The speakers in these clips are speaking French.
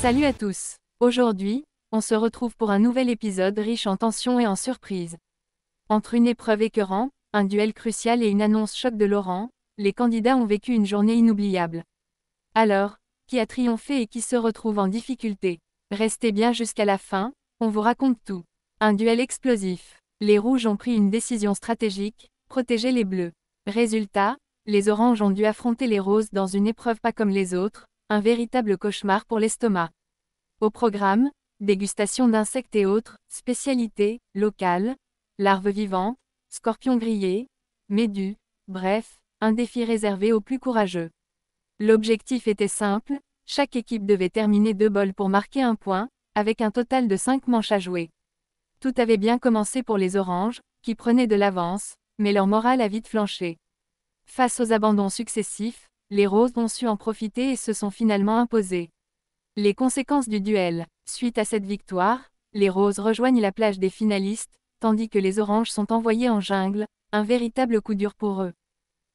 Salut à tous. Aujourd'hui, on se retrouve pour un nouvel épisode riche en tensions et en surprises. Entre une épreuve écœurante, un duel crucial et une annonce choc de Laurent, les candidats ont vécu une journée inoubliable. Alors, qui a triomphé et qui se retrouve en difficulté? Restez bien jusqu'à la fin, on vous raconte tout. Un duel explosif. Les rouges ont pris une décision stratégique, protéger les bleus. Résultat, les oranges ont dû affronter les roses dans une épreuve pas comme les autres, un véritable cauchemar pour l'estomac. Au programme, dégustation d'insectes et autres, spécialités, locales, larves vivantes, scorpions grillés, méduses, bref, un défi réservé aux plus courageux. L'objectif était simple, chaque équipe devait terminer 2 bols pour marquer un point, avec un total de 5 manches à jouer. Tout avait bien commencé pour les oranges, qui prenaient de l'avance, mais leur morale a vite flanché. Face aux abandons successifs, les roses ont su en profiter et se sont finalement imposées. Les conséquences du duel. Suite à cette victoire, les roses rejoignent la plage des finalistes, tandis que les oranges sont envoyés en jungle, un véritable coup dur pour eux.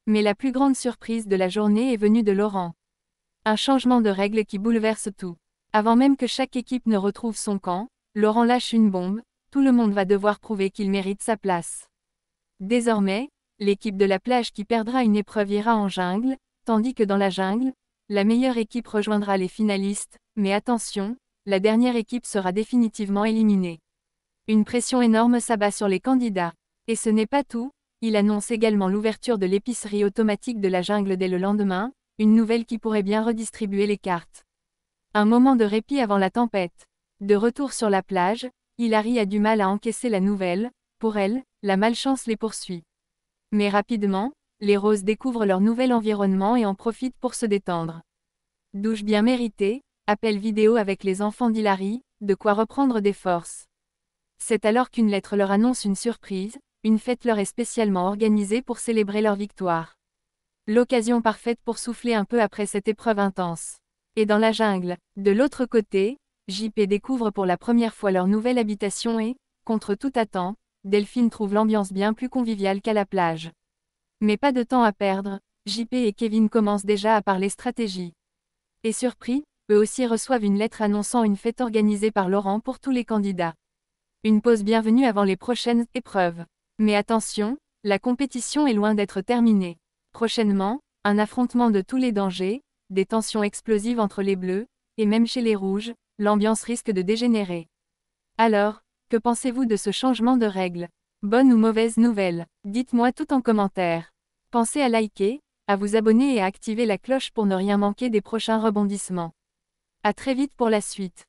Mais la plus grande surprise de la journée est venue de Laurent. Un changement de règle qui bouleverse tout. Avant même que chaque équipe ne retrouve son camp, Laurent lâche une bombe, tout le monde va devoir prouver qu'il mérite sa place. Désormais, l'équipe de la plage qui perdra une épreuve ira en jungle, tandis que dans la jungle, la meilleure équipe rejoindra les finalistes, mais attention, la dernière équipe sera définitivement éliminée. Une pression énorme s'abat sur les candidats. Et ce n'est pas tout, il annonce également l'ouverture de l'épicerie automatique de la jungle dès le lendemain, une nouvelle qui pourrait bien redistribuer les cartes. Un moment de répit avant la tempête. De retour sur la plage, Hilary a du mal à encaisser la nouvelle, pour elle, la malchance les poursuit. Mais rapidement, les roses découvrent leur nouvel environnement et en profitent pour se détendre. Douche bien méritée, appel vidéo avec les enfants d'Hilary, de quoi reprendre des forces. C'est alors qu'une lettre leur annonce une surprise, une fête leur est spécialement organisée pour célébrer leur victoire. L'occasion parfaite pour souffler un peu après cette épreuve intense. Et dans la jungle, de l'autre côté, JP découvre pour la première fois leur nouvelle habitation et, contre toute attente, Delphine trouve l'ambiance bien plus conviviale qu'à la plage. Mais pas de temps à perdre, JP et Kevin commencent déjà à parler stratégie. Et surpris, eux aussi reçoivent une lettre annonçant une fête organisée par Laurent pour tous les candidats. Une pause bienvenue avant les prochaines épreuves. Mais attention, la compétition est loin d'être terminée. Prochainement, un affrontement de tous les dangers, des tensions explosives entre les bleus, et même chez les rouges, l'ambiance risque de dégénérer. Alors, que pensez-vous de ce changement de règle? Bonne ou mauvaise nouvelle? Dites-moi tout en commentaire. Pensez à liker, à vous abonner et à activer la cloche pour ne rien manquer des prochains rebondissements. À très vite pour la suite.